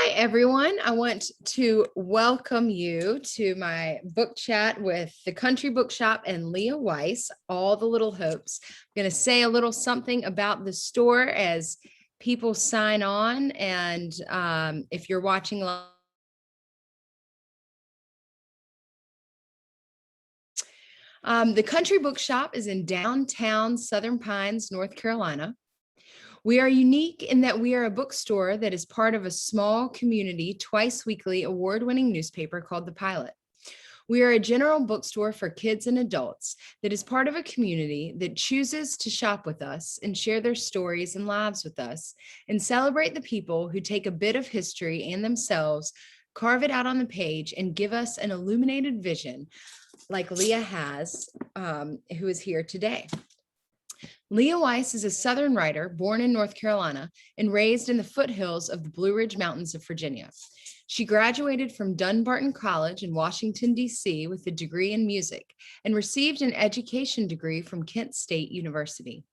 everyone. I want to welcome you to my book chat with the Country Bookshop and Leah Weiss, All the Little Hopes. I'm going to say a little something about the store as people sign on. And if you're watching live, the Country Bookshop is in downtown Southern Pines, North Carolina. We are unique in that we are a bookstore that is part of a small community, twice weekly award-winning newspaper called The Pilot. We are a general bookstore for kids and adults that is part of a community that chooses to shop with us and share their stories and lives with us and celebrate the people who take a bit of history and themselves, carve it out on the page, and give us an illuminated vision like Leah has, who is here today. Leah Weiss is a Southern writer born in North Carolina and raised in the foothills of the Blue Ridge Mountains of Virginia. She graduated from Dunbarton College in Washington, D.C. with a degree in music and received an education degree from Kent State University.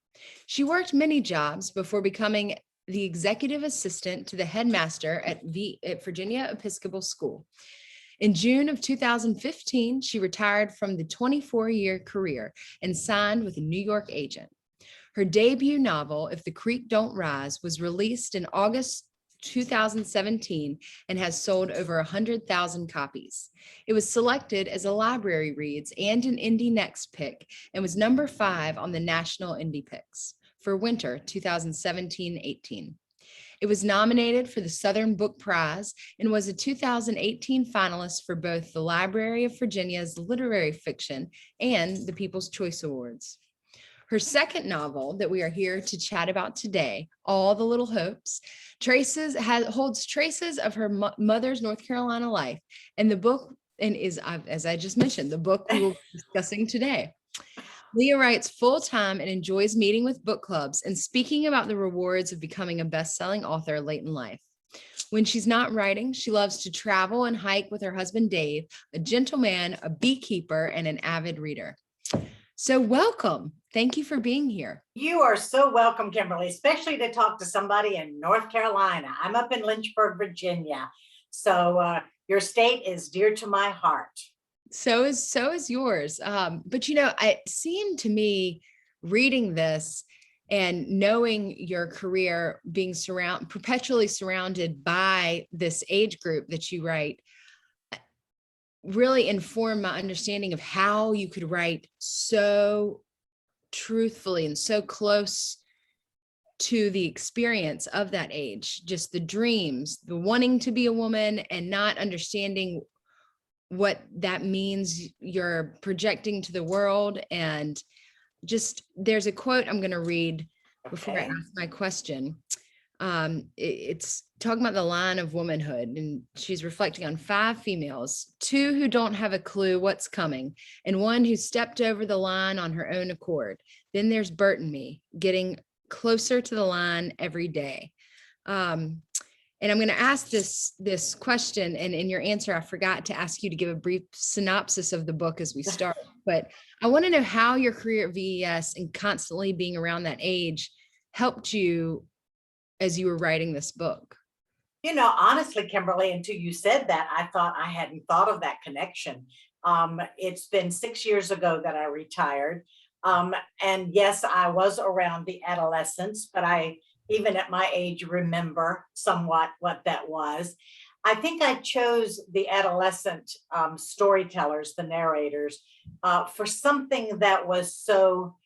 She worked many jobs before becoming the executive assistant to the headmaster at Virginia Episcopal School. In June of 2015, she retired from the 24-year career and signed with a New York agent. Her debut novel, If the Creek Don't Rise, was released in August 2017 and has sold over 100,000 copies. It was selected as a library reads and an Indie Next pick and was number 5 on the National Indie Picks for winter 2017-18. It was nominated for the Southern Book Prize and was a 2018 finalist for both the Library of Virginia's Literary Fiction and the People's Choice Awards. Her second novel that we are here to chat about today, All the Little Hopes, holds traces of her mother's North Carolina life, and the book, and is, as I just mentioned, the book we will be discussing today. Leah writes full-time and enjoys meeting with book clubs and speaking about the rewards of becoming a best-selling author late in life. When she's not writing, she loves to travel and hike with her husband, Dave, a gentleman, a beekeeper, and an avid reader. So welcome. Thank you for being here. You are so welcome, Kimberly, especially to talk to somebody in North Carolina. I'm up in Lynchburg, Virginia. So your state is dear to my heart. So is yours. But it seemed to me reading this and knowing your career being perpetually surrounded by this age group that you write really informed my understanding of how you could write so truthfully and so close to the experience of that age, just the dreams, the wanting to be a woman and not understanding what that means you're projecting to the world. And just, there's a quote I'm going to read before I ask my question. It's talking about the line of womanhood, and she's reflecting on 5 females, 2 who don't have a clue what's coming, and 1 who stepped over the line on her own accord. Then there's Bert and me, getting closer to the line every day. And I'm going to ask this question, and in your answer, I forgot to ask you to give a brief synopsis of the book as we start. But I want to know how your career at VES and constantly being around that age helped you as you were writing this book. Honestly, Kimberly, until you said that, I thought I hadn't thought of that connection. It's been 6 years ago that I retired. And yes, I was around the adolescence, but I, even at my age, remember somewhat what that was. I think I chose the adolescent storytellers, the narrators, for something that was so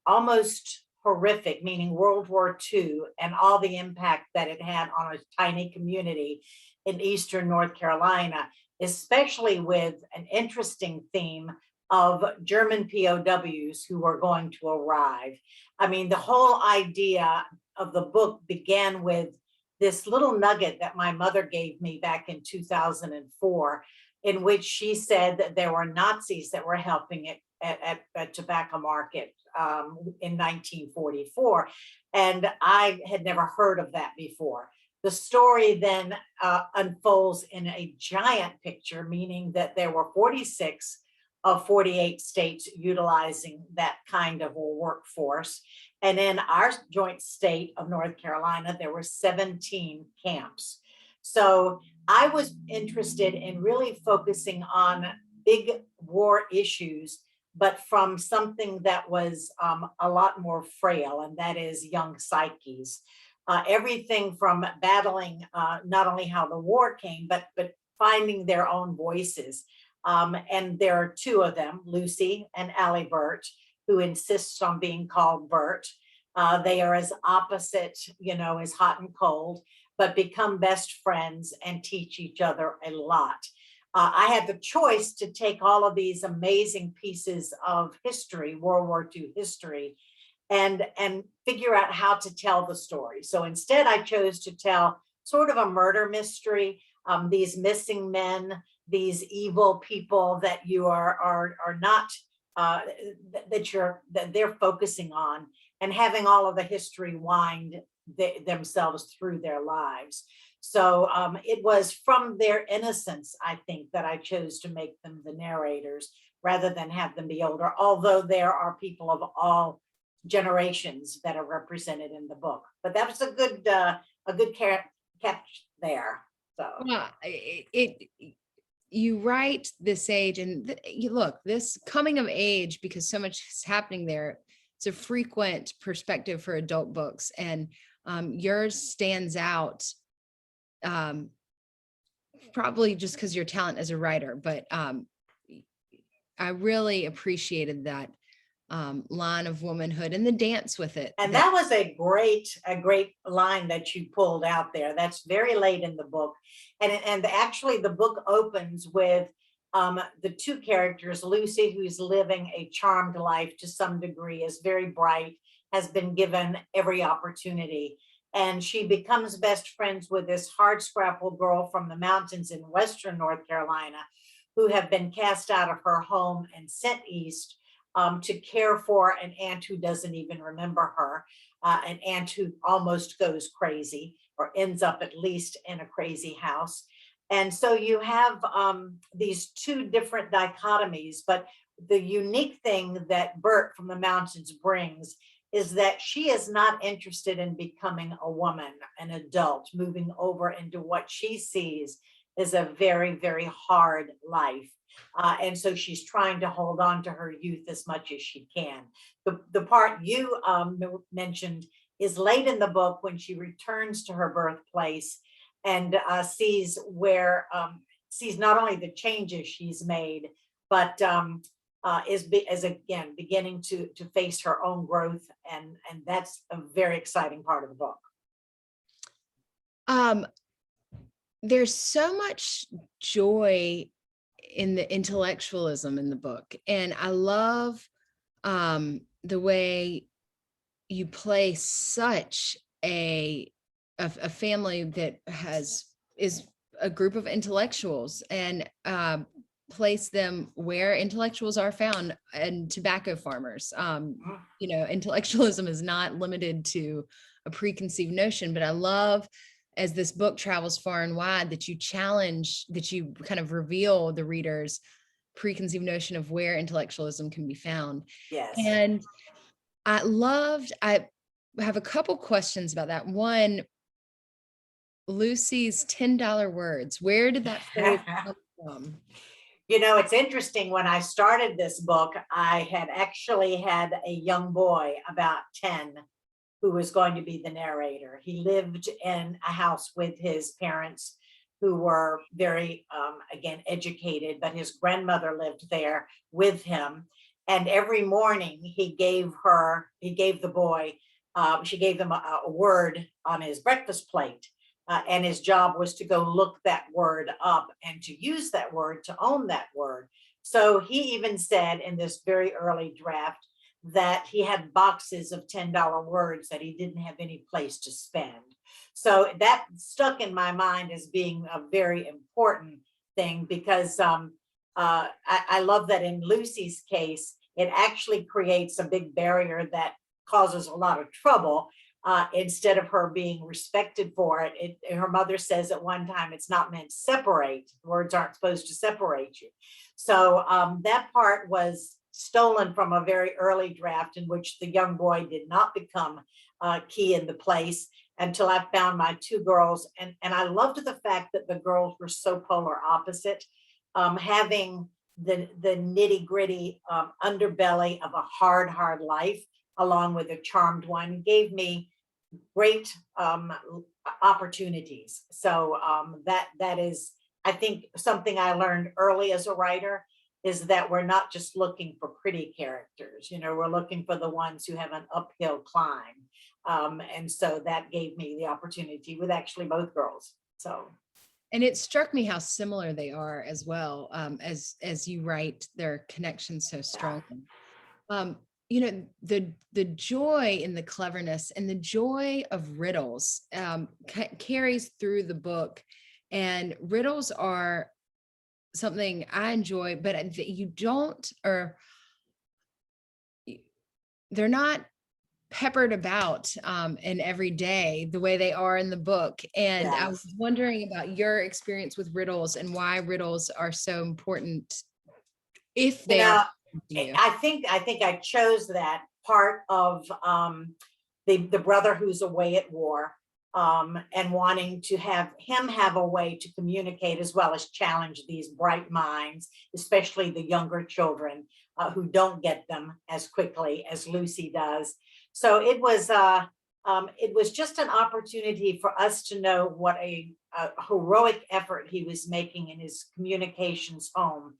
almost horrific, meaning World War II and all the impact that it had on a tiny community in Eastern North Carolina, especially with an interesting theme of German POWs who were going to arrive. I mean, the whole idea of the book began with this little nugget that my mother gave me back in 2004, in which she said that there were Nazis that were helping it at a tobacco market in 1944. And I had never heard of that before. The story then unfolds in a giant picture, meaning that there were 46 of 48 states utilizing that kind of a workforce. And in our joint state of North Carolina, there were 17 camps. So I was interested in really focusing on big war issues, but from something that was a lot more frail, and that is young psyches. Everything from battling not only how the war came, but finding their own voices. And there are two of them, Lucy and Allie Burt, who insists on being called Burt. They are as opposite, as hot and cold, but become best friends and teach each other a lot. I had the choice to take all of these amazing pieces of history, World War II history, and figure out how to tell the story. So instead, I chose to tell sort of a murder mystery. These missing men, these evil people that you are not that they're focusing on, and having all of the history wind themselves through their lives. So it was from their innocence, I think, that I chose to make them the narrators rather than have them be older, although there are people of all generations that are represented in the book. But that was a good catch there. So Well, you write this age, and you look, this coming of age, because so much is happening there. It's a frequent perspective for adult books, and yours stands out, probably just because your talent as a writer. But I really appreciated that line of womanhood and the dance with it. And that was a great line that you pulled out there. That's very late in the book. And actually the book opens with the two characters, Lucy, who's living a charmed life to some degree, is very bright, has been given every opportunity. And she becomes best friends with this hardscrabble girl from the mountains in Western North Carolina, who have been cast out of her home and sent east to care for an aunt who doesn't even remember her, an aunt who almost goes crazy or ends up at least in a crazy house. And so you have these two different dichotomies, but the unique thing that Bert from the mountains brings is that she is not interested in becoming a woman, an adult, moving over into what she sees is a very, very hard life. And so she's trying to hold on to her youth as much as she can. The part you mentioned is late in the book when she returns to her birthplace and sees not only the changes she's made, but is again beginning to face her own growth, and that's a very exciting part of the book. There's so much joy in the intellectualism in the book, and I love the way you play such a family that is a group of intellectuals, and place them where intellectuals are found, and tobacco farmers. Intellectualism is not limited to a preconceived notion, but I love, as this book travels far and wide, that you kind of reveal the reader's preconceived notion of where intellectualism can be found. Yes. And I have a couple questions about that. One, Lucy's $10 words. Where did that phrase come from? It's interesting. When I started this book, I had actually had a young boy, about 10, who was going to be the narrator. He lived in a house with his parents, who were very, again, educated, but his grandmother lived there with him. And every morning she gave them a word on his breakfast plate. And his job was to go look that word up and to use that word, to own that word. So he even said in this very early draft that he had boxes of $10 words that he didn't have any place to spend. So that stuck in my mind as being a very important thing, because I love that in Lucy's case, it actually creates a big barrier that causes a lot of trouble. Instead of her being respected for it, her mother says at one time, it's not meant to separate. Words aren't supposed to separate you. So that part was stolen from a very early draft in which the young boy did not become key in the place. until I found my two girls. And I loved the fact that the girls were so polar opposite, having the nitty gritty underbelly of a hard life, along with a charmed one, gave me great opportunities. So that is, I think, something I learned early as a writer, is that we're not just looking for pretty characters. We're looking for the ones who have an uphill climb. And so that gave me the opportunity with actually both girls. So. And it struck me how similar they are as well, as you write their connection so strongly. The joy in the cleverness and the joy of riddles carries through the book. And riddles are something I enjoy, but you don't, or they're not peppered about in every day the way they are in the book. And I was wondering about your experience with riddles and why riddles are so important, if they are. I think I chose that part of the brother who's away at war, and wanting to have him have a way to communicate as well as challenge these bright minds, especially the younger children who don't get them as quickly as Lucy does. So it was just an opportunity for us to know what a heroic effort he was making in his communications home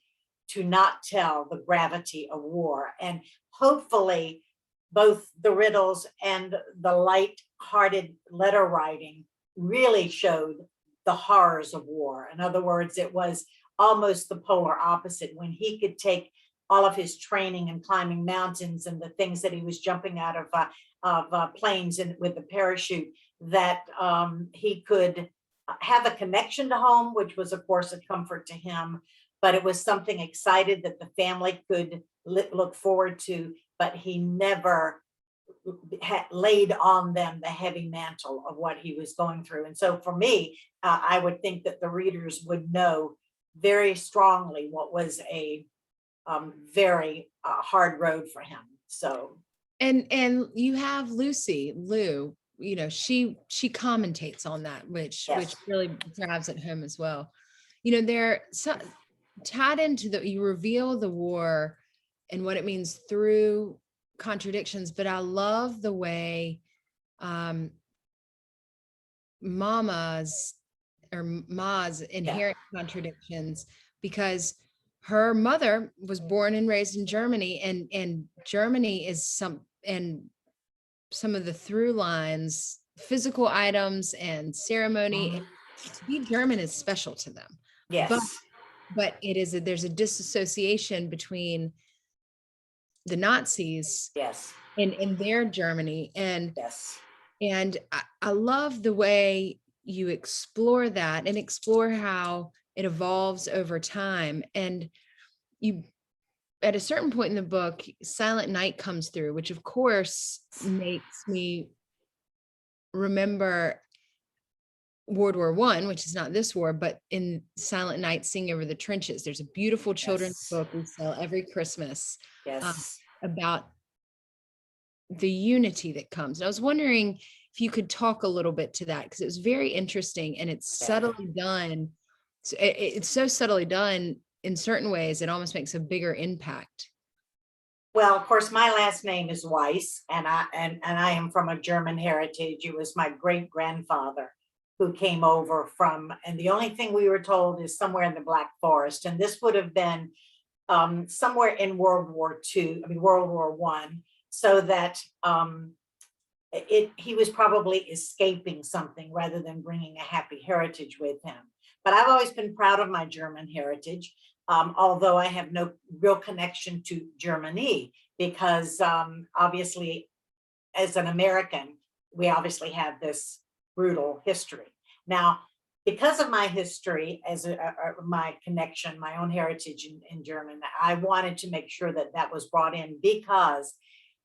to not tell the gravity of war. And hopefully both the riddles and the light-hearted letter writing really showed the horrors of war. In other words, it was almost the polar opposite, when he could take all of his training and climbing mountains and the things that he was jumping out of planes and with the parachute, that he could have a connection to home, which was of course a comfort to him, but it was something excited that the family could look forward to, but he never laid on them the heavy mantle of what he was going through. And so for me, I would think that the readers would know very strongly what was a very hard road for him. So, and you have Lou, she commentates on that, which really drives it home as well. They're tied into you reveal the war and what it means through contradictions, but I love the way Ma's inherent contradictions, because her mother was born and raised in Germany, and Germany is some of the through lines, physical items and ceremony. To be German is special to them. Yes. But there's a disassociation between the Nazis in their Germany. And I love the way you explore that and explore how it evolves over time. And you, at a certain point in the book, Silent Night comes through, which of course makes me remember World War I, which is not this war, but in Silent Night, Sing Over the Trenches. There's a beautiful children's book we sell every Christmas about the unity that comes. And I was wondering if you could talk a little bit to that, because it was very interesting, and it's subtly done. It's so subtly done in certain ways, it almost makes a bigger impact. Well, of course, my last name is Weiss, and I am from a German heritage. It was my great grandfather who came over from, and the only thing we were told is somewhere in the Black Forest, and this would have been somewhere in World War I, so that he was probably escaping something rather than bringing a happy heritage with him. But I've always been proud of my German heritage, although I have no real connection to Germany, because obviously, as an American, we obviously have this brutal history. Now, because of my history, as my connection, my own heritage in German, I wanted to make sure that that was brought in, because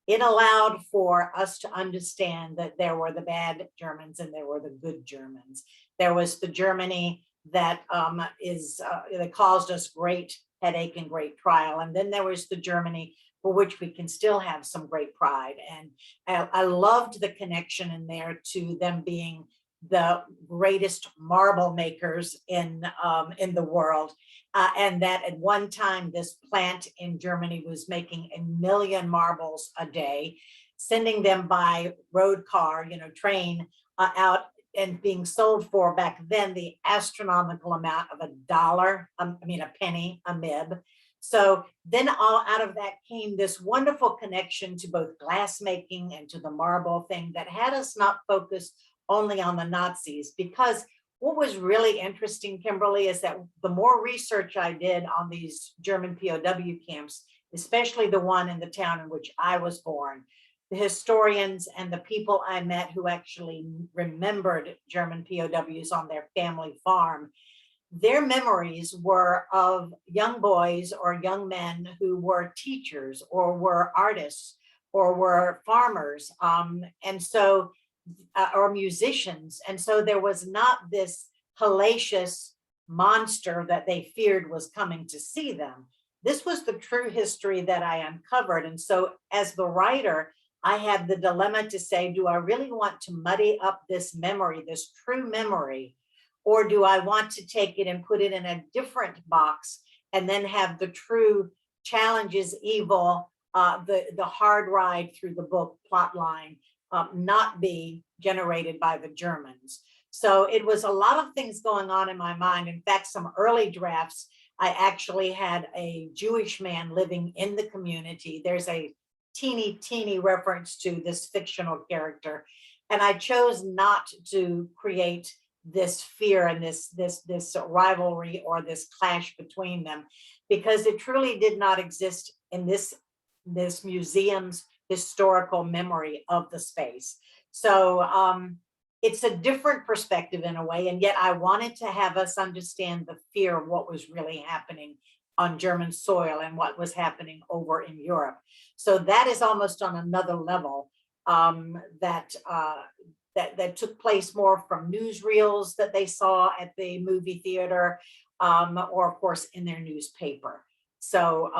it allowed for us to understand that there were the bad Germans and there were the good Germans. There was the Germany that that caused us great headache and great trial, and then there was the Germany for which we can still have some great pride. And I loved the connection in there to them being the greatest marble makers in the world. And that at one time, this plant in Germany was making 1 million marbles a day, sending them by road car, train out, and being sold for back then the astronomical amount of a penny a mib. So then all out of that came this wonderful connection to both glassmaking and to the marble thing that had us not focused only on the Nazis. Because what was really interesting, Kimberly, is that the more research I did on these German POW camps, especially the one in the town in which I was born, the historians and the people I met who actually remembered German POWs on their family farm, their memories were of young boys or young men who were teachers or were artists or were farmers, or musicians. And so there was not this hellacious monster that they feared was coming to see them. This was the true history that I uncovered. And so as the writer, I had the dilemma to say, do I really want to muddy up this memory, this true memory, or do I want to take it and put it in a different box and then have the true challenges, evil, the hard ride through the book plot line not be generated by the Germans? So it was a lot of things going on in my mind. In fact, some early drafts, I actually had a Jewish man living in the community. There's a teeny reference to this fictional character. And I chose not to create this fear and this rivalry or this clash between them, because it truly did not exist in this museum's historical memory of the space. So it's a different perspective in a way, and yet I wanted to have us understand the fear of what was really happening on German soil and what was happening over in Europe. So that is almost on another level that took place more from newsreels that they saw at the movie theater, or of course in their newspaper. So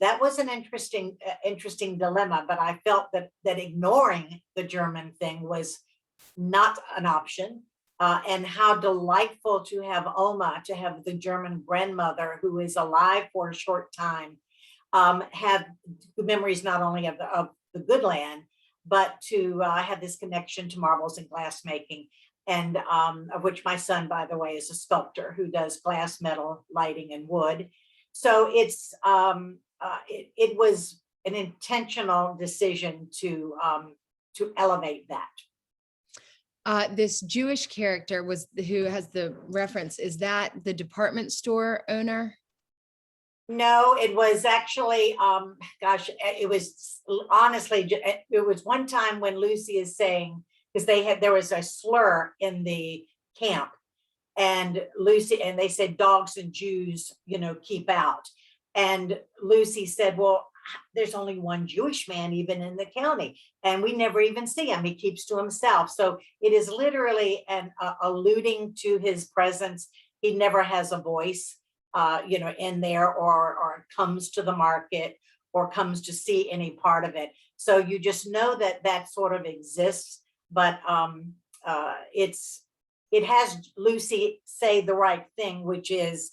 that was an interesting dilemma, but I felt that ignoring the German thing was not an option. And how delightful to have Oma, to have the German grandmother who is alive for a short time, have memories not only of the good land, but to have this connection to marbles and glass making, and of which my son, by the way, is a sculptor who does glass, metal, lighting, and wood. So it's it was an intentional decision to elevate that. This Jewish character who has the reference. Is that the department store owner? No, it was actually, it was honestly, it was one time when Lucy is saying, because there was a slur in the camp, and they said dogs and Jews, keep out. And Lucy said, well, there's only one Jewish man even in the county, and we never even see him. He keeps to himself. So it is literally alluding to his presence. He never has a voice, in there, or comes to the market or comes to see any part of it. So you just know that sort of exists, but it has Lucy say the right thing, which is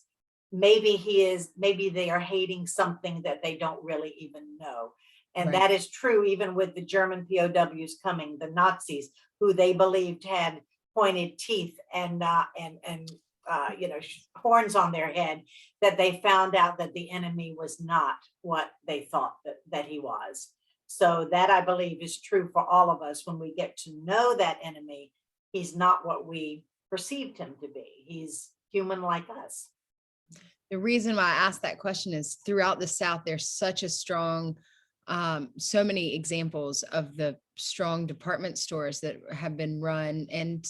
maybe they are hating something that they don't really even know. And right. That is true even with the German POWs coming, the Nazis, who they believed had pointed teeth and horns on their head, that they found out that the enemy was not what they thought that he was. So that, I believe, is true for all of us. When we get to know that enemy, he's not what we perceived him to be. He's human like us. The reason why I asked that question is throughout the South, there's such a strong, so many examples of the strong department stores that have been run, and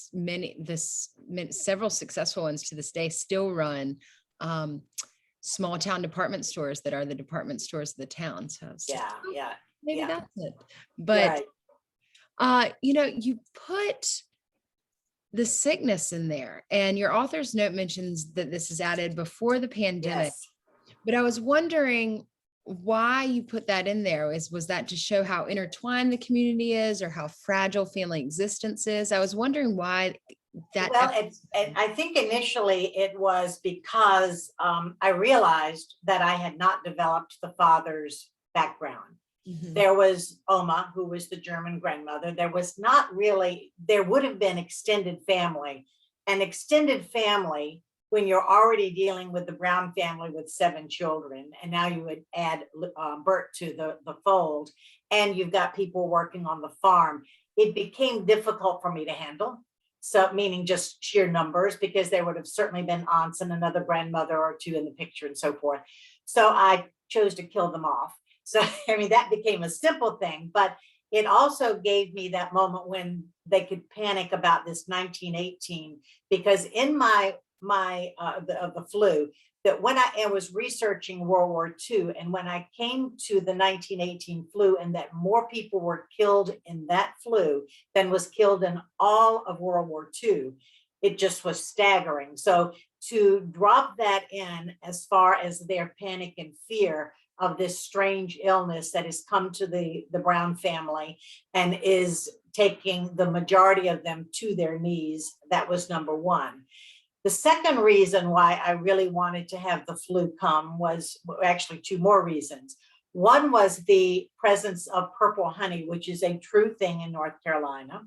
several successful ones to this day still run small town department stores that are the department stores of the town. So maybe that's it. But you put the sickness in there, and your author's note mentions that this is added before the pandemic. Yes. But I was wondering, why you put that in there. Was that to show how intertwined the community is, or how fragile family existence is? I was wondering why that. Well, I think initially it was because I realized that I had not developed the father's background. Mhm. There was Oma, who was the German grandmother. There was not really, there would have been extended family. An extended family, when you're already dealing with the Brown family with 7 children, and now you would add Bert to the fold, and you've got people working on the farm, it became difficult for me to handle. So, meaning just sheer numbers, because there would have certainly been aunts and another grandmother or two in the picture and so forth. So I chose to kill them off. So, I mean, that became a simple thing, but it also gave me that moment when they could panic about this 1918, because in the flu, that when I was researching World War II, and when I came to the 1918 flu, and that more people were killed in that flu than was killed in all of World War II, it just was staggering. So to drop that in as far as their panic and fear of this strange illness that has come to the Brown family and is taking the majority of them to their knees, that was number one. The second reason why I really wanted to have the flu come was actually 2 more reasons. One was the presence of purple honey, which is a true thing in North Carolina,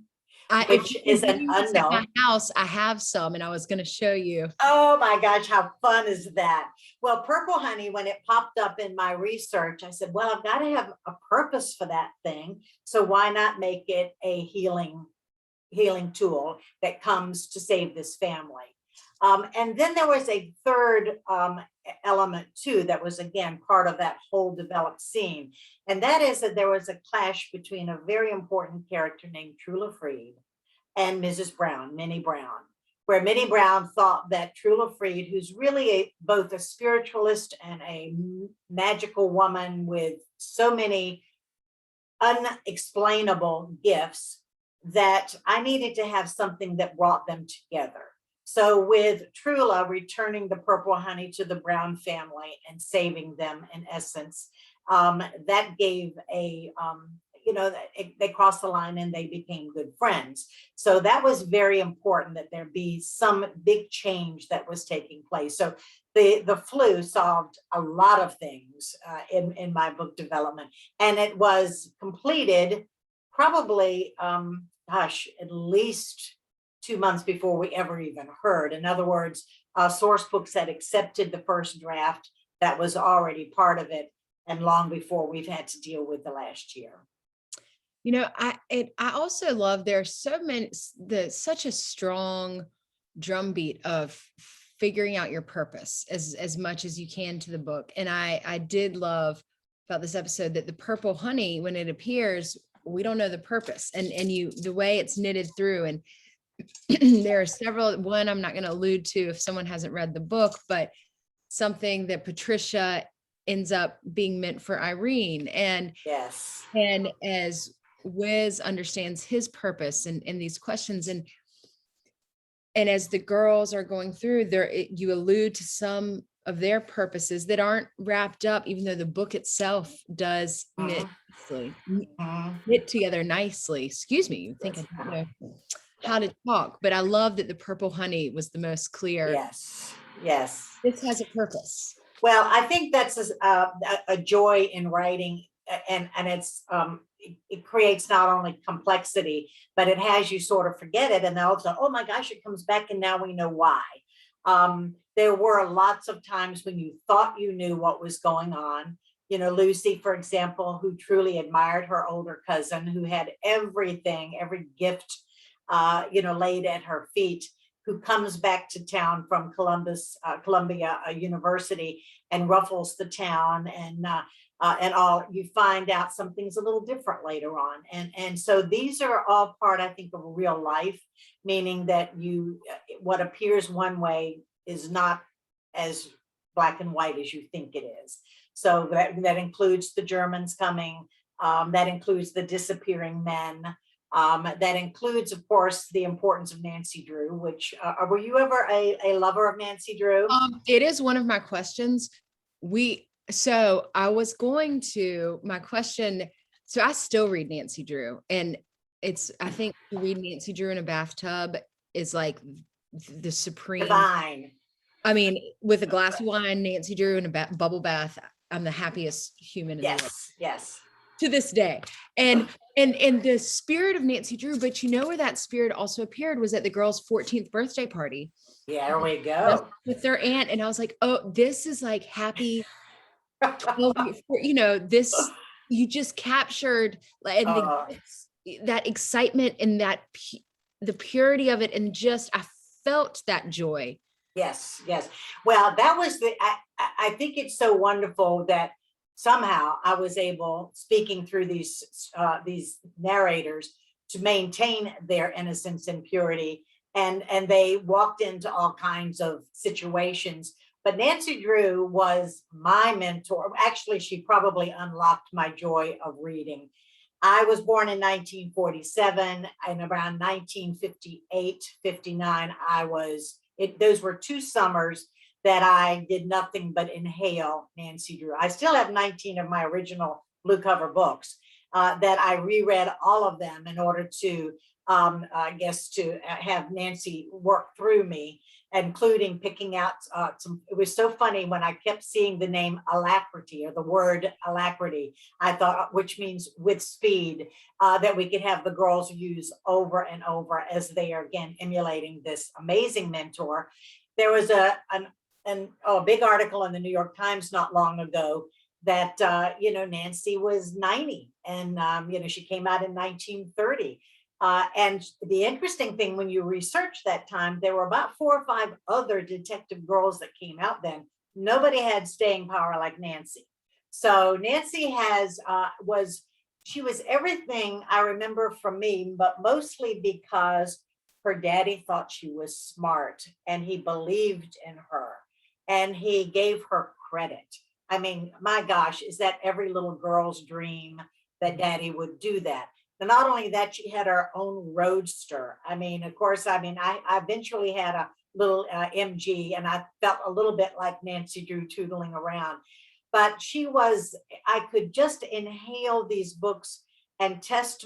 which is an At my unknown. house, I have some, and I was going to show you. Oh my gosh, how fun is that? Well, purple honey, when it popped up in my research, I said, well, I've got to have a purpose for that thing. So why not make it a healing tool that comes to save this family? And then there was a third element too, that was again part of that whole developed scene. And that is that there was a clash between a very important character named Trula Freed and Mrs. Brown, Minnie Brown, where Minnie Brown thought that Trula Freed, who's really both a spiritualist and a magical woman with so many unexplainable gifts, that I needed to have something that brought them together. So with Trula returning the purple honey to the Brown family and saving them, in essence, that gave a, they crossed the line and they became good friends. So that was very important, that there be some big change that was taking place. So the flu solved a lot of things in my book development, and it was completed probably, at least 2 months before we ever even heard. In other words, source books had accepted the first draft that was already part of it, and long before we've had to deal with the last year. I also love, there's such a strong drumbeat of figuring out your purpose as much as you can to the book. And I did love about this episode that the purple honey, when it appears, we don't know the purpose, and the way it's knitted through. And there are several, one I'm not going to allude to if someone hasn't read the book, but something that Patricia ends up being meant for Irene. And yes, and as Wiz understands his purpose and these questions, and as the girls are going through there, you allude to some of their purposes that aren't wrapped up, even though the book itself does knit together nicely. Excuse me, you think I don't know how to talk, but I love that the purple honey was the most clear. Yes. This has a purpose. Well, I think that's a joy in writing, and it's it creates not only complexity, but it has you sort of forget it, and then all of a sudden, oh my gosh, it comes back, and now we know why. There were lots of times when you thought you knew what was going on. Lucy, for example, who truly admired her older cousin, who had everything, every gift, laid at her feet, who comes back to town from Columbia University and ruffles the town, and all. You find out something's a little different later on, and so these are all part, I think, of real life, meaning that what appears one way is not as black and white as you think it is. So that includes the Germans coming, that includes the disappearing men. That includes, of course, the importance of Nancy Drew, which were you ever a lover of Nancy Drew? It is one of my questions. So I was going to my question. So I still read Nancy Drew, and I think to read Nancy Drew in a bathtub is like the supreme. Divine. I mean, with a glass of wine, Nancy Drew in a bubble bath, I'm the happiest human in the world Yes, yes. to this day. And the spirit of Nancy Drew, but you know where that spirit also appeared was at the girls' 14th birthday party. There we Just go. with their aunt. And I was like, oh, this is like happy 12, this you just captured and Uh, that excitement and the purity of it. And just, I felt that joy. yes, yes. Well, that was I think it's so wonderful that somehow I was able, speaking through these narrators, to maintain their innocence and purity, and they walked into all kinds of situations. But Nancy Drew was my mentor. Actually, she probably unlocked my joy of reading. I was born in 1947, and around 1958, 59, those were 2 summers that I did nothing but inhale Nancy Drew. I still have 19 of my original blue cover books that I reread all of them in order to, I guess, to have Nancy work through me, including picking out some. It was so funny when I kept seeing the name alacrity, or the word alacrity. I thought, which means with speed, that we could have the girls use over and over as they are again emulating this amazing mentor. There was a big article in the New York Times not long ago that Nancy was 90, and she came out in 1930. And the interesting thing, when you research that time, there were about 4 or 5 other detective girls that came out then. Nobody had staying power like Nancy. So Nancy she was everything I remember from me, but mostly because her daddy thought she was smart, and he believed in her, and he gave her credit. I mean, my gosh, is that every little girl's dream that daddy would do that? And not only that, she had her own roadster. I mean, of course, I eventually had a little MG, and I felt a little bit like Nancy Drew tootling around. But I could just inhale these books and test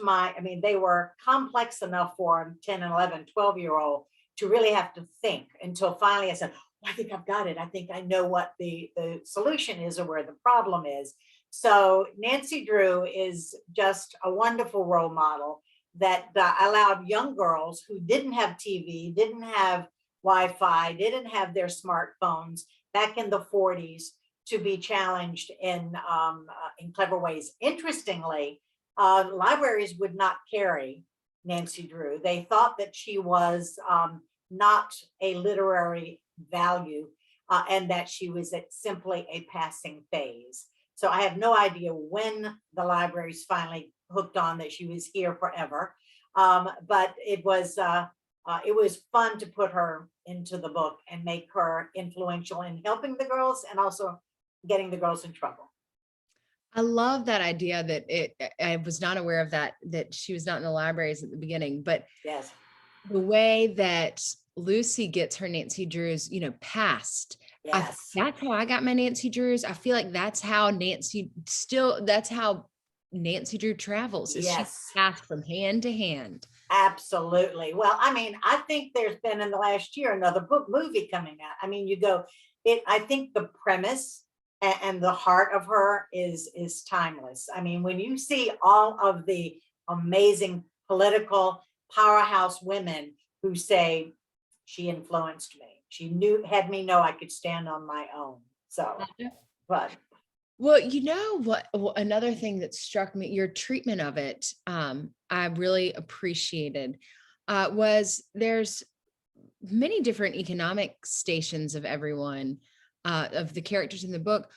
they were complex enough for a 10 and 11, 12-year-old to really have to think, until finally I said, I think I've got it. I think I know what the solution is, or where the problem is. So Nancy Drew is just a wonderful role model that allowed young girls who didn't have TV, didn't have Wi-Fi, didn't have their smartphones back in the 40s to be challenged in clever ways. Interestingly, libraries would not carry Nancy Drew. They thought that she was not a literary value, and that she was simply a passing phase. So I have no idea when the libraries finally hooked on that she was here forever. But it was fun to put her into the book and make her influential in helping the girls, and also getting the girls in trouble. I love that idea that I was not aware of that she was not in the libraries at the beginning, but yes, the way that Lucy gets her Nancy Drews, passed. yes, That's how I got my Nancy Drews. I feel like that's how Nancy Drew travels. Is she yes, passed from hand to hand. absolutely. Well, I think there's been in the last year another movie coming out. I think the premise and the heart of her is timeless. When you see all of the amazing political powerhouse women who say, she influenced me, she had me know I could stand on my own. So, but well, you know what? Another thing that struck me, your treatment of it, I really appreciated, was there's many different economic stations of everyone, of the characters in the book.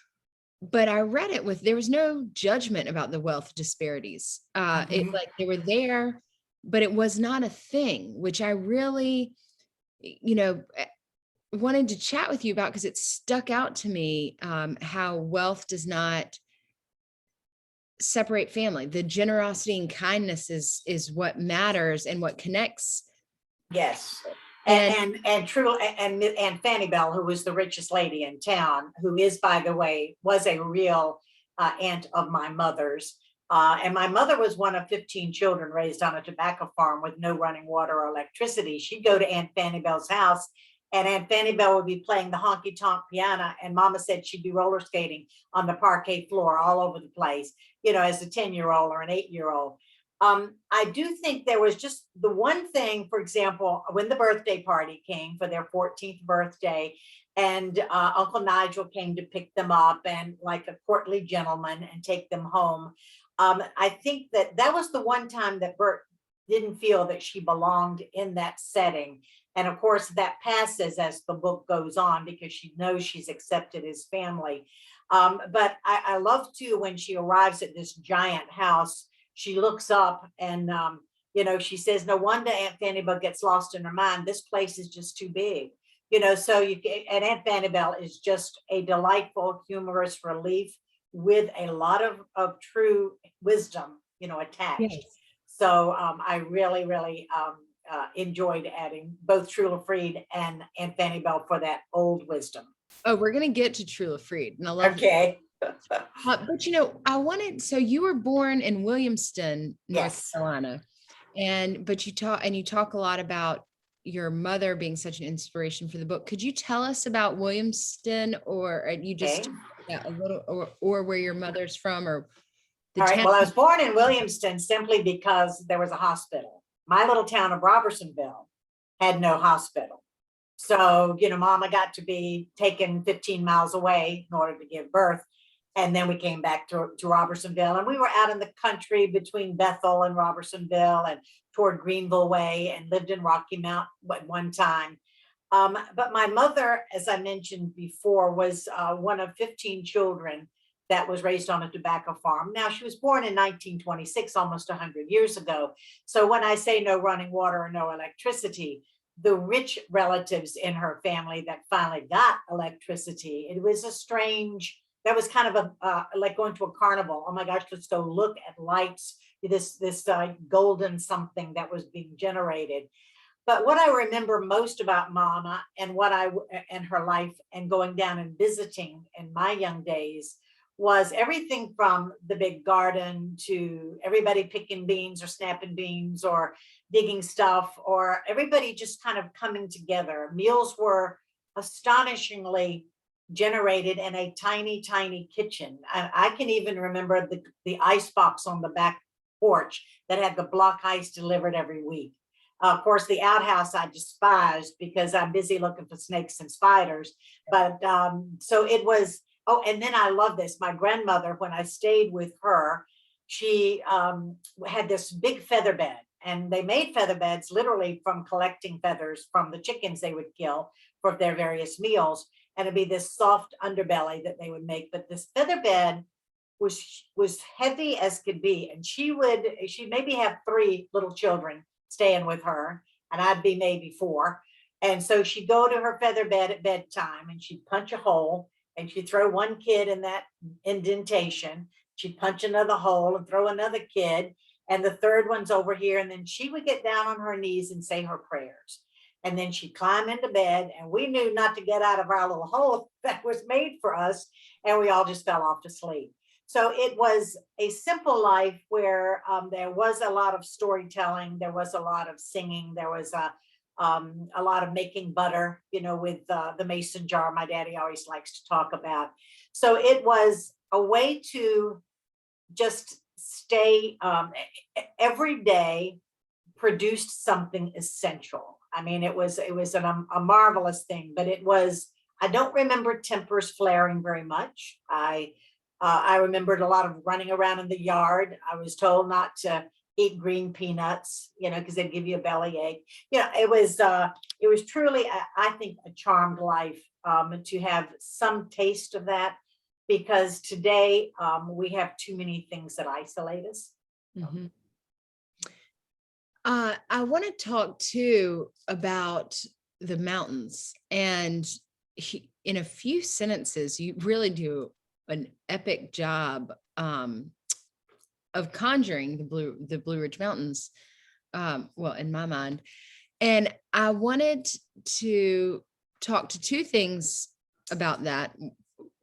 But I read it there was no judgment about the wealth disparities. It like they were there, but it was not a thing, which I really, wanted to chat with you about, because it stuck out to me, how wealth does not separate family. The generosity and kindness is what matters and what connects. yes, And true, and Fanny Bell, who was the richest lady in town, who is, by the way, was a real aunt of my mother's. And my mother was one of 15 children raised on a tobacco farm with no running water or electricity. She'd go to Aunt Fanny Bell's house, and Aunt Fanny Bell would be playing the honky tonk piano, and Mama said she'd be roller skating on the parquet floor all over the place, as a 10-year-old or an 8-year-old. I do think there was just the one thing, for example, when the birthday party came for their 14th birthday, and Uncle Nigel came to pick them up and like a courtly gentleman and take them home. I think that was the one time that Bert didn't feel that she belonged in that setting. And of course, that passes as the book goes on because she knows she's accepted his family. But I love too when she arrives at this giant house, she looks up and, she says, no wonder Aunt Fanny Bell gets lost in her mind. This place is just too big. So and Aunt Fanny Bell is just a delightful, humorous relief with a lot of true wisdom, attached. Yes. So I really, really enjoyed adding both Trula Freed and Aunt Fanny Bell for that old wisdom. Oh, we're going to get to Trula Freed. And I love Okay. But so you were born in Williamston, North Yes. Carolina, but you talk a lot about your mother being such an inspiration for the book. Could you tell us about Williamston, or you just a little, or where your mother's from, or all right. Well, I was born in Williamston simply because there was a hospital. My little town of Robertsonville had no hospital. So, Mama got to be taken 15 miles away in order to give birth. And then we came back to Robertsonville, and we were out in the country between Bethel and Robertsonville and toward Greenville Way, and lived in Rocky Mount at one time. But my mother, as I mentioned before, was one of 15 children that was raised on a tobacco farm. Now, she was born in 1926, almost 100 years ago. So when I say no running water or no electricity, the rich relatives in her family that finally got electricity, it was a strange, that was kind of like going to a carnival. Oh my gosh, let's go look at lights, this golden something that was being generated. But what I remember most about Mama and and her life and going down and visiting in my young days was everything from the big garden to everybody picking beans or snapping beans or digging stuff, or everybody just kind of coming together. Meals were astonishingly generated in a tiny, tiny kitchen. I can even remember the ice box on the back porch that had the block ice delivered every week. Of course, the outhouse I despised because I'm busy looking for snakes and spiders. But so it was, oh, and then I love this. My grandmother, when I stayed with her, she had this big feather bed, and they made feather beds literally from collecting feathers from the chickens they would kill for their various meals. And it'd be this soft underbelly that they would make. But this feather bed was heavy as could be. And she'd maybe have 3 little children staying with her, and I'd be maybe 4. And so she'd go to her feather bed at bedtime, and she'd punch a hole, and she'd throw one kid in that indentation. She'd punch another hole and throw another kid, and the third one's over here. And then she would get down on her knees and say her prayers. And then she'd climb into bed, and we knew not to get out of our little hole that was made for us. And we all just fell off to sleep. So it was a simple life where there was a lot of storytelling. There was a lot of singing. There was a lot of making butter, with the mason jar my daddy always likes to talk about. So it was a way to just stay every day produced something essential. I mean, it was a marvelous thing, but I don't remember tempers flaring very much. I remembered a lot of running around in the yard. I was told not to eat green peanuts, because they'd give you a bellyache. It was truly, I think, a charmed life to have some taste of that, because today we have too many things that isolate us. Mm-hmm. I want to talk too about the mountains, and in a few sentences, you really do an epic job of conjuring the Blue Ridge Mountains. Well, in my mind, And I wanted to talk to two things about that.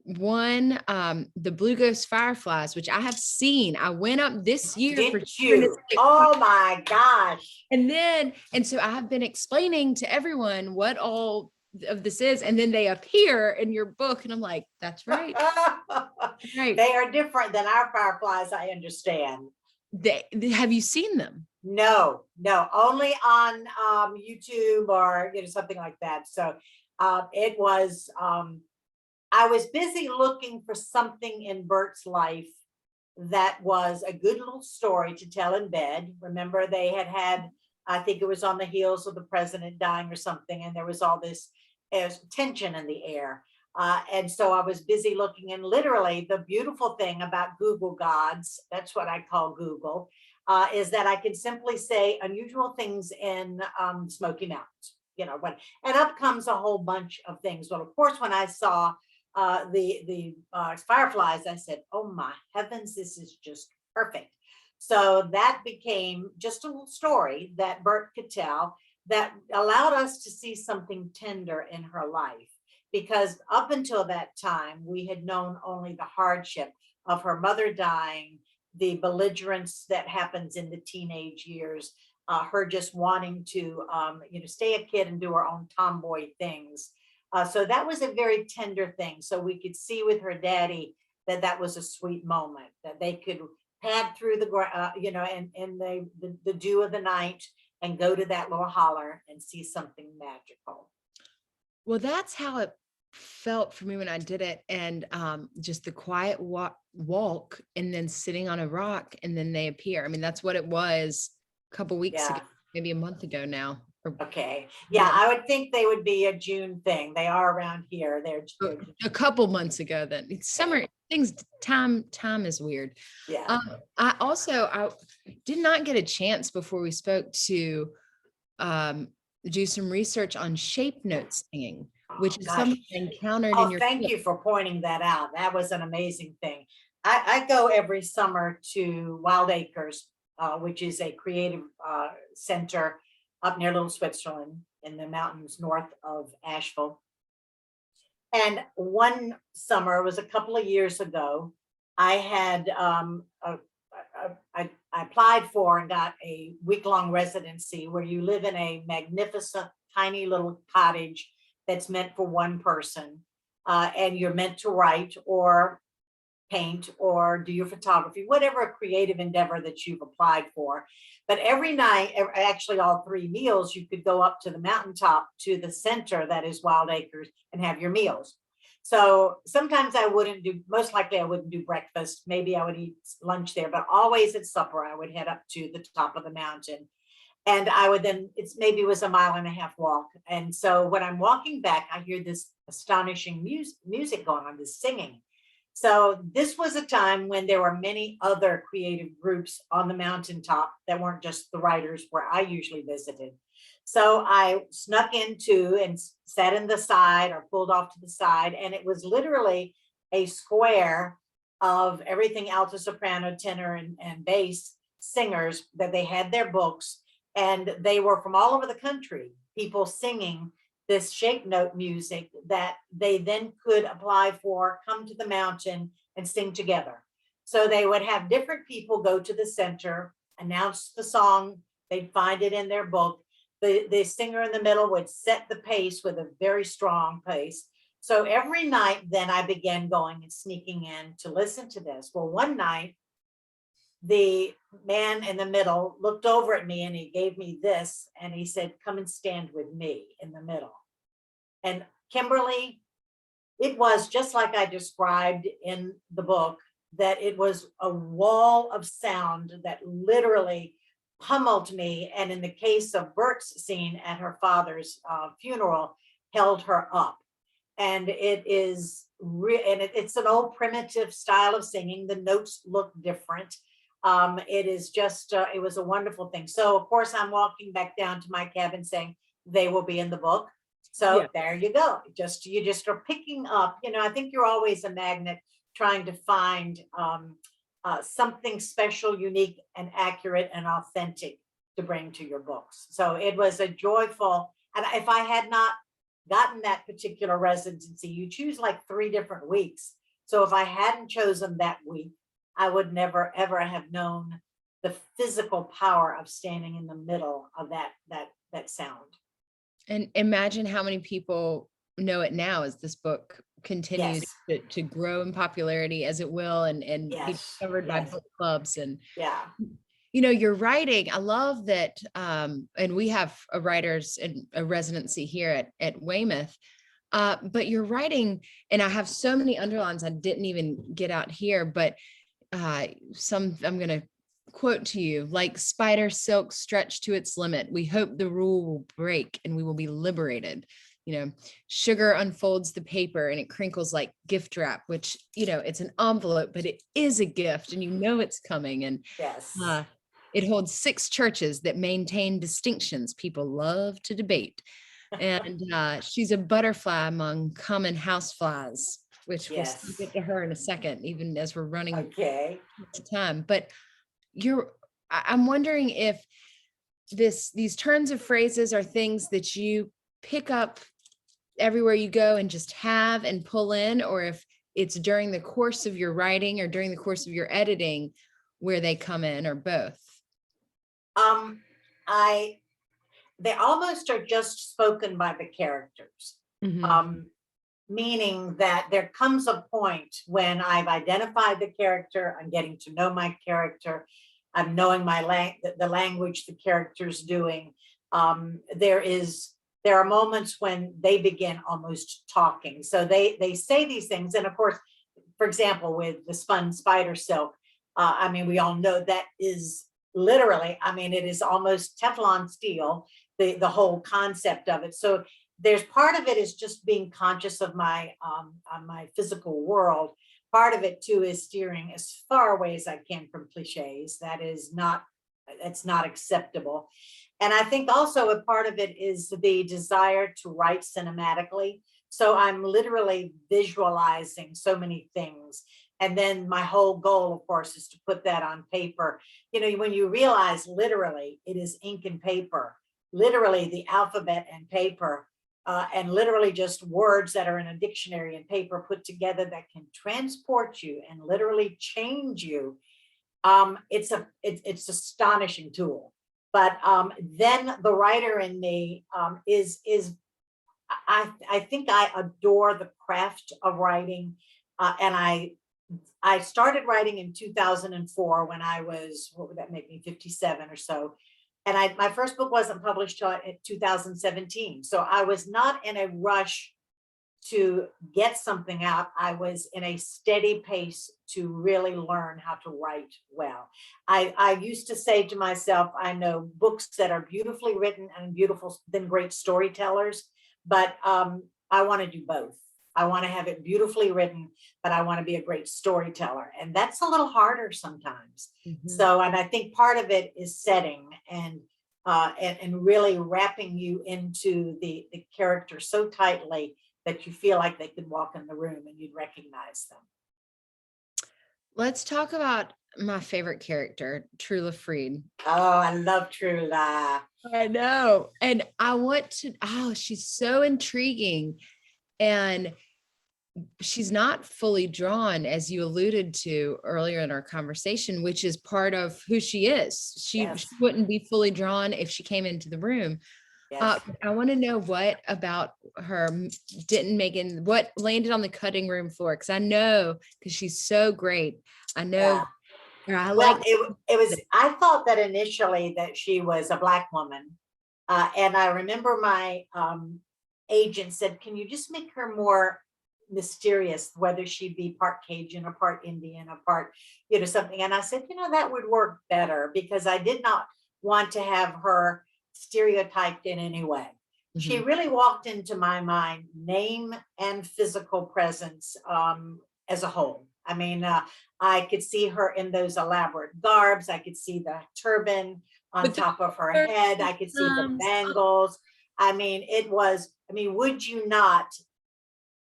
One, the blue ghost fireflies, which I have seen. I went up this year for Did you? Humanistic. Oh my gosh. And so I have been explaining to everyone what all of this is, and then they appear in your book, and I'm like, that's right. Right. They are different than our fireflies, I understand. Have you seen them? No, only on YouTube or something like that. So it was I was busy looking for something in Bert's life that was a good little story to tell in bed. Remember, they had, I think it was on the heels of the president dying or something, and there was all this tension in the air. And so I was busy looking, and literally the beautiful thing about Google Gods, that's what I call Google, is that I can simply say unusual things in Smoky Mountains, and up comes a whole bunch of things. Well, of course, when I saw the fireflies, I said, oh my heavens, this is just perfect. So that became just a little story that Bert could tell that allowed us to see something tender in her life. Because up until that time, we had known only the hardship of her mother dying, the belligerence that happens in the teenage years, her just wanting to, stay a kid and do her own tomboy things. So that was a very tender thing. So we could see with her daddy that was a sweet moment, that they could pad through the dew of the night and go to that little holler and see something magical. Well, that's how it felt for me when I did it. And just the quiet walk and then sitting on a rock and then they appear. I mean, that's what it was a couple weeks ago, maybe a month ago now. Okay. Yeah, I would think they would be a June thing. They are around here. They're a couple months ago then. It's summer things, time is weird. Yeah. I did not get a chance before we spoke to do some research on shapenote singing, which is something I encountered in your thank book. you for pointing that out. That was an amazing thing. I go every summer to Wild Acres, which is a creative center up near Little Switzerland in the mountains north of Asheville. And one summer, it was a couple of years ago, I had I applied for and got a week-long residency where you live in a magnificent tiny little cottage that's meant for one person, and you're meant to write or paint or do your photography, whatever creative endeavor that you've applied for. But every night, actually all 3 meals, you could go up to the mountaintop to the center that is Wild Acres and have your meals. So sometimes I wouldn't do, most likely I wouldn't do breakfast. Maybe I would eat lunch there, but always at supper, I would head up to the top of the mountain. And I would then, maybe it was a 1.5 mile walk. And so when I'm walking back, I hear this astonishing music going on, this singing. So this was a time when there were many other creative groups on the mountaintop that weren't just the writers where I usually visited. So I snuck into and sat in the side or pulled off to the side. And it was literally a square of everything alto, soprano, tenor, and bass singers that they had their books. And they were from all over the country, people singing this shapenote music that they then could apply for, come to the mountain and sing together. So they would have different people go to the center, announce the song, they'd find it in their book. The singer in the middle would set the pace with a very strong pace. So every night then I began going and sneaking in to listen to this. Well, one night, the man in the middle looked over at me and he gave me this and he said, come and stand with me in the middle. And Kimberly, it was just like I described in the book, that it was a wall of sound that literally pummeled me. And in the case of Bert's scene at her father's funeral, held her up. And it is it's an old primitive style of singing. The notes look different. It is just, it was a wonderful thing. So of course I'm walking back down to my cabin saying, they will be in the book. So there you go. You just are picking up, I think you're always a magnet trying to find something special, unique, and accurate and authentic to bring to your books. So it was a joyful, and if I had not gotten that particular residency, you choose like 3 different weeks. So if I hadn't chosen that week, I would never ever have known the physical power of standing in the middle of that sound. And imagine how many people know it now as this book continues Yes, to grow in popularity, as it will, and be yes, discovered by yes, book clubs. And yeah. your writing, I love that. And we have a writers and a residency here at Weymouth. But your writing, and I have so many underlines I didn't even get out here, but some I'm going to quote to you, like spider silk stretched to its limit. We hope the rule will break and we will be liberated. Sugar unfolds the paper and it crinkles like gift wrap, which, it's an envelope, but it is a gift and it's coming. And Yes. it holds 6 churches that maintain distinctions people love to debate. And she's a butterfly among common houseflies, which we'll still Yes. get to her in a second, even as we're running Okay. out of time. But I'm wondering if these turns of phrases are things that you pick up everywhere you go and just have and pull in, or if it's during the course of your writing or during the course of your editing where they come in, or both. I they almost are just spoken by the characters. Mhm. Meaning that there comes a point when I've identified the character, I'm getting to know my character, I'm knowing the language the character's doing. There are moments when they begin almost talking. So they say these things, and of course, for example, with the spun spider silk, I mean, we all know that is literally, I mean, it is almost Teflon steel, the whole concept of it. So there's part of it is just being conscious of my physical world. Part of it too is steering as far away as I can from cliches. That's not acceptable. And I think also a part of it is the desire to write cinematically. So I'm literally visualizing so many things. And then my whole goal, of course, is to put that on paper. When you realize literally it is ink and paper, literally the alphabet and paper, and literally just words that are in a dictionary and paper put together that can transport you and literally change you. It's astonishing tool. But then the writer in me is I think I adore the craft of writing, and I started writing in 2004 when I was, what would that make me, 57 or so. And my first book wasn't published till 2017. So I was not in a rush to get something out. I was in a steady pace to really learn how to write well. I used to say to myself, I know books that are beautifully written and beautiful, then great storytellers, but I want to do both. I want to have it beautifully written, but I want to be a great storyteller. And that's a little harder sometimes. Mhm. So, and I think part of it is setting and really wrapping you into the character so tightly that you feel like they could walk in the room and you'd recognize them. Let's talk about my favorite character, Trula Freed. Oh, I love Trula. I know. And she's so intriguing. And she's not fully drawn, as you alluded to earlier in our conversation, which is part of who she is. She Yes, wouldn't be fully drawn if she came into the room. yes. I want to know what about her what landed on the cutting room floor, because I know, because she's so great. I know. Yeah. I Well, like it was, I thought that initially that she was a Black woman. And I remember my agent said, can you just make her more mysterious, whether she be part Cajun or part Indian or part, something. And I said, that would work better because I did not want to have her stereotyped in any way. She really walked into my mind, name and physical presence as a whole. I mean, I could see her in those elaborate garbs. I could see the turban on with top of her head. I could see the bangles. Would you not,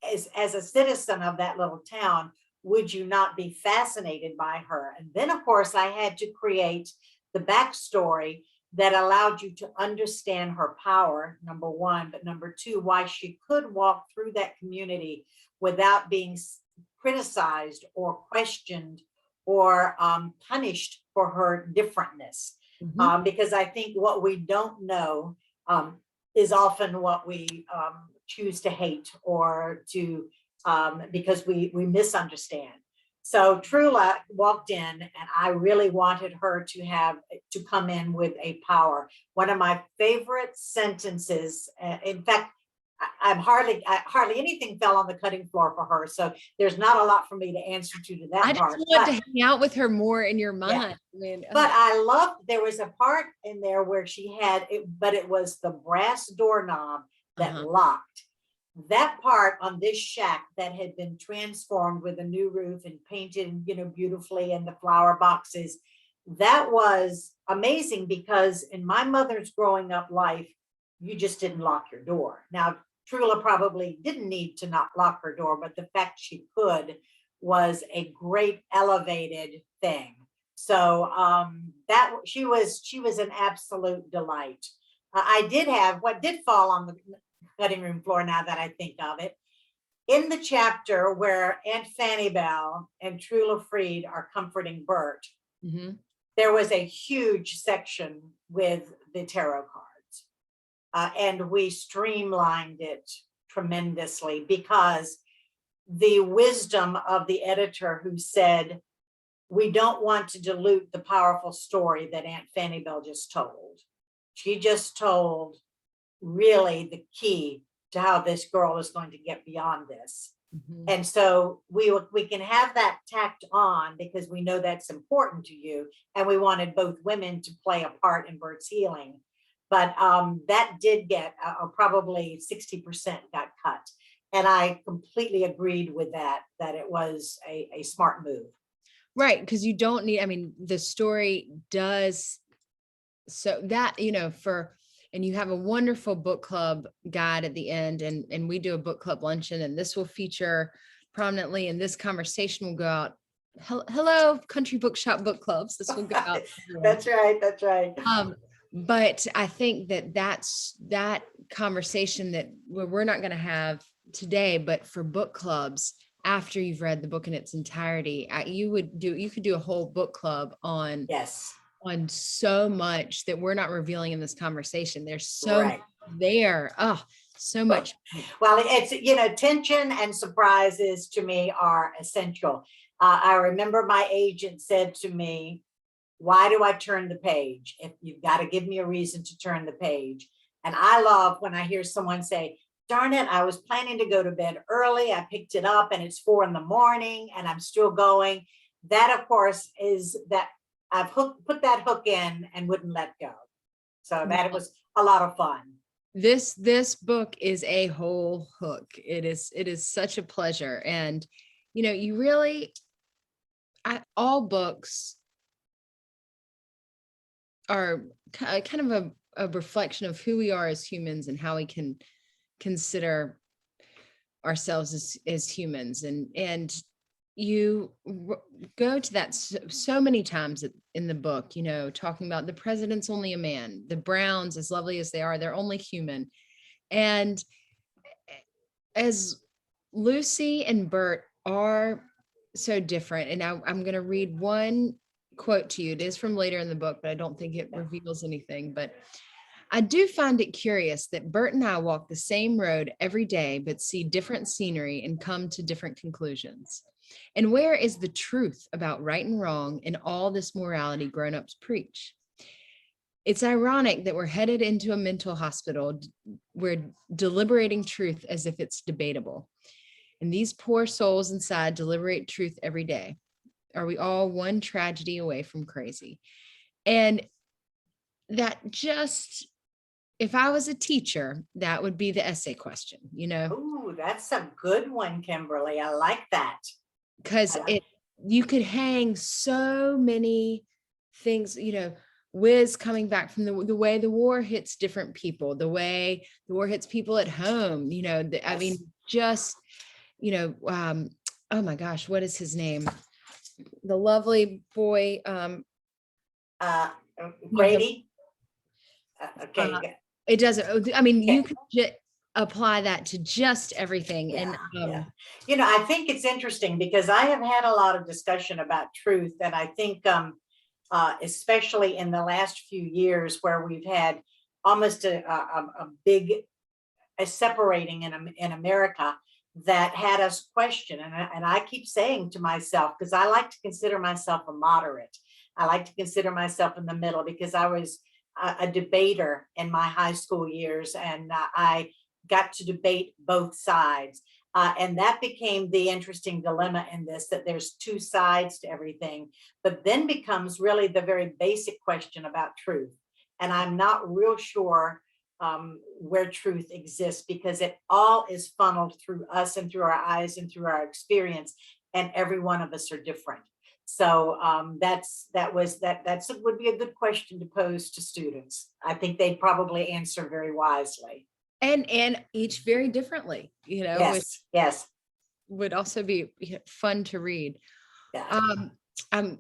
as a citizen of that little town, would you not be fascinated by her? And then, of course, I had to create the backstory that allowed you to understand her power, number one, but number two, why she could walk through that community without being criticized or questioned or punished for her differentness. Because I think what we don't know is often what we choose to hate or to, because we misunderstand. So Trula walked in and I really wanted her to come in with a power. One of my favorite sentences, in fact, hardly anything fell on the cutting floor for her. So there's not a lot for me to answer to that part. I just want to hang out with her more in your mind. Yeah. But I loved, there was a part in there where she had it, but it was the brass doorknob that locked. That part on this shack that had been transformed with a new roof and painted, beautifully, and the flower boxes, that was amazing, because in my mother's growing up life, you just didn't lock your door. Now, Trula probably didn't need to not lock her door, but the fact she could was a great elevated thing. So that she was an absolute delight. I did have what did fall on the cutting room floor, now that I think of it, in the chapter where Aunt Fanny Bell and Trula Freed are comforting Bert. There was a huge section with the tarot cards, and we streamlined it tremendously, because the wisdom of the editor, who said, we don't want to dilute the powerful story that Aunt Fanny Bell just told. She just told really the key to how this girl is going to get beyond this. And so we can have that tacked on, because we know that's important to you, and we wanted both women to play a part in Bert's healing. But that did get probably 60% got cut, and I completely agreed with that it was a smart move. Right, because you don't need, I mean, the story does, so that, and you have a wonderful book club guide at the end, and we do a book club luncheon, and this will feature prominently, and this conversation will go out. Hello, Country Bookshop book clubs. This will go out. That's right. That's right. But I think that's that conversation that we're not going to have today, but for book clubs, after you've read the book in its entirety, you could do a whole book club on so much that we're not revealing in this conversation. There's so much there. Oh, so much. Well, it's, tension and surprises to me are essential. I remember my agent said to me, why do I turn the page? If you've got to give me a reason to turn the page. And I love when I hear someone say, darn it, I was planning to go to bed early. I picked it up and it's 4 a.m. and I'm still going. That, of course, is that I've put that hook in and wouldn't let go. So that was a lot of fun. This book is a whole hook. It is such a pleasure. And, you really, all books are kind of a reflection of who we are as humans and how we can consider ourselves as humans. And you go to that so many times in the book, talking about the president's only a man, the Browns, as lovely as they are, they're only human. And as Lucy and Bert are so different, and I'm going to read one quote to you. It is from later in the book, but I don't think it reveals anything. But I do find it curious that Bert and I walk the same road every day, but see different scenery and come to different conclusions. And where is the truth about right and wrong in all this morality grown-ups preach? It's ironic that we're headed into a mental hospital. We're deliberating truth as if it's debatable. And these poor souls inside deliberate truth every day. Are we all one tragedy away from crazy? And that just, if I was a teacher, that would be the essay question, Oh, that's a good one, Kimberly. I like that. Because you could hang so many things, Wiz coming back from the way the war hits different people, the way the war hits people at home, I mean, just, oh my gosh, what is his name? The lovely boy, Grady. Uh, Okay. it doesn't, I mean, Yeah. you could apply that to just everything. Yeah, And yeah. I think it's interesting because I have had a lot of discussion about truth, and I think especially in the last few years where we've had almost a big separating in America that had us question. And I keep saying to myself, because I like to consider myself a moderate, I like to consider myself in the middle because I was a debater in my high school years, and I got to debate both sides. And that became the interesting dilemma in this, that there's two sides to everything, but then becomes really the very basic question about truth. And I'm not real sure where truth exists, because it all is funneled through us and through our eyes and through our experience, and every one of us are different. So that would be a good question to pose to students. I think they'd probably answer very wisely. and each very differently, which Yes, yes, would also be fun to read. yeah. Um,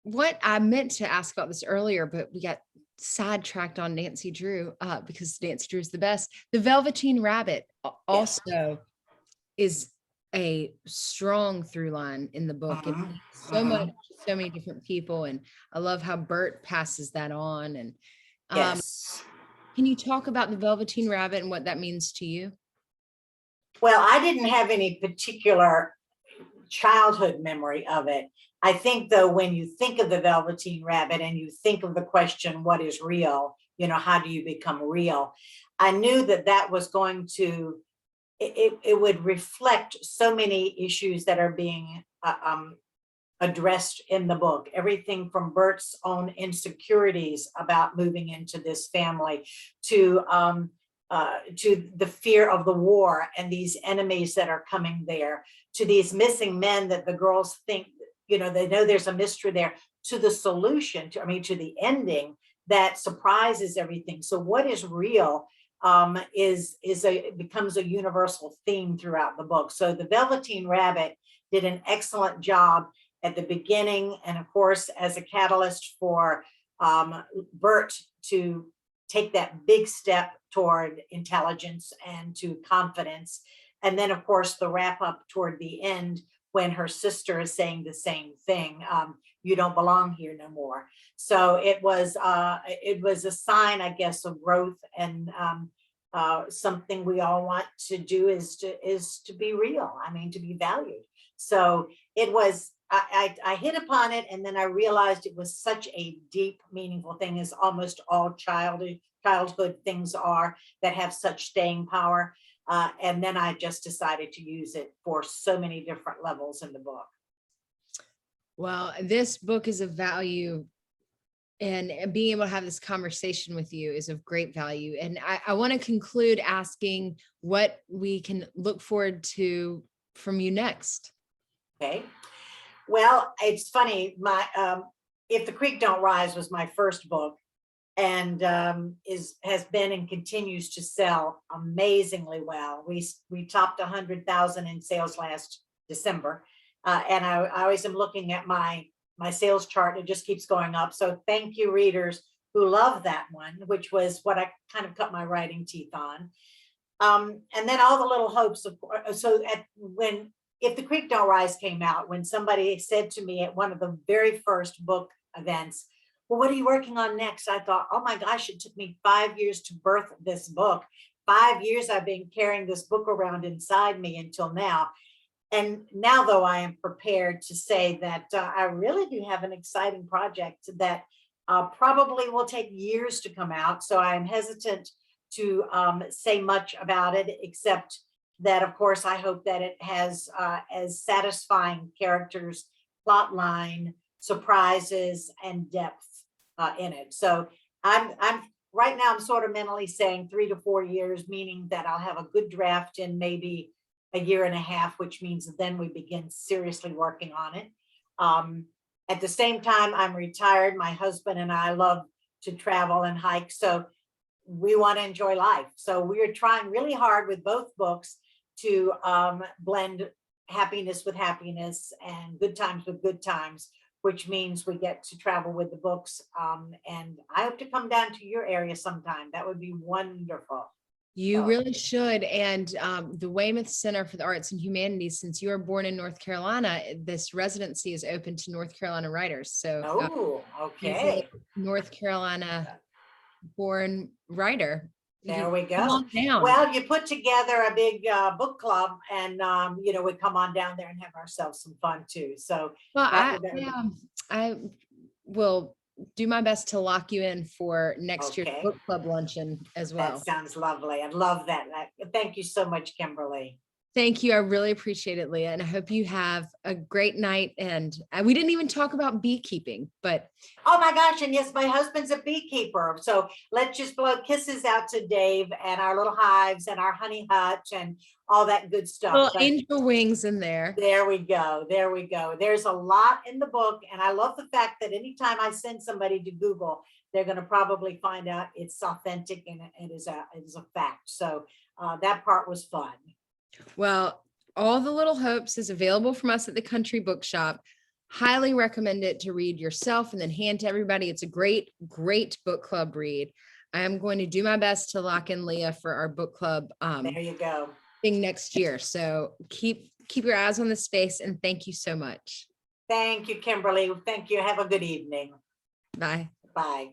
what I meant to ask about this earlier, but we got sidetracked on Nancy Drew because Nancy Drew is the best. The Velveteen Rabbit Yes. also is a strong through line in the book. It means so much, so many different people, and I love how Bert passes that on. And Yes. can you talk about the Velveteen Rabbit and what that means to you? Well, I didn't have any particular childhood memory of it. I think, though, when you think of the Velveteen Rabbit and you think of the question, what is real? How do you become real? I knew that that was going to, it would reflect so many issues that are being addressed in the book. Everything from Bert's own insecurities about moving into this family to the fear of the war and these enemies that are coming there, to these missing men that the girls think, they know there's a mystery there, to the solution, to the ending that surprises everything. So what is real becomes a universal theme throughout the book. So the Velveteen Rabbit did an excellent job at the beginning, and of course, as a catalyst for Bert to take that big step toward intelligence and to confidence. And then, of course, the wrap up toward the end when her sister is saying the same thing. You don't belong here no more. So it was a sign, I guess, of growth, and something we all want to do is to be real. To be valued. So it was. I hit upon it, and then I realized it was such a deep, meaningful thing, as almost all childhood things are that have such staying power. And then I just decided to use it for so many different levels in the book. Well, this book is of value, and being able to have this conversation with you is of great value. And I want to conclude asking what we can look forward to from you next. Okay. Well, it's funny. My If the Creek Don't Rise was my first book, and has been and continues to sell amazingly well. We topped 100,000 in sales last December, and I always am looking at my sales chart. It just keeps going up. So thank you, readers who love that one, which was what I kind of cut my writing teeth on. And then all the little hopes of course. So If the Creek Don't Rise came out, when somebody said to me at one of the very first book events, well, what are you working on next? I thought, oh my gosh, it took me 5 years to birth this book. 5 years I've been carrying this book around inside me until now. And now, though, I am prepared to say that I really do have an exciting project that probably will take years to come out. So I am hesitant to say much about it, except that, of course, I hope that it has as satisfying characters, plot line, surprises, and depth in it. So I'm right now, I'm sort of mentally saying 3 to 4 years, meaning that I'll have a good draft in maybe a year and a half, which means then we begin seriously working on it. At the same time, I'm retired. My husband and I love to travel and hike, so we want to enjoy life. So we're trying really hard with both books to blend happiness with happiness and good times with good times, which means we get to travel with the books. And I hope to come down to your area sometime. That would be wonderful. You So, really should. And the Weymouth Center for the Arts and Humanities, since you were born in North Carolina, this residency is open to North Carolina writers. So oh, as a okay. North Carolina born writer, There we come go. on down. Well, you put together a big book club, and we come on down there and have ourselves some fun too. So Well, that, I will do my best to lock you in for next year's okay. book club luncheon as well. That sounds lovely. I love that. Thank you so much, Kimberly. Thank you. I really appreciate it, Leah. And I hope you have a great night. And we didn't even talk about beekeeping, but Oh my gosh. And yes, my husband's a beekeeper. So let's just blow kisses out to Dave and our little hives and our honey hutch and all that good stuff. little But angel wings in there. there we go. There we go. There's a lot in the book. And I love the fact that anytime I send somebody to Google, they're going to probably find out it's authentic and it is a fact. So that part was fun. Well, All the Little Hopes is available from us at the Country Bookshop. Highly recommend it to read yourself and then hand to everybody. It's a great, great book club read. I am going to do my best to lock in Leah for our book club There you go. thing next year. So keep your eyes on the space, and thank you so much. Thank you, Kimberly. Thank you. Have a good evening. Bye. Bye.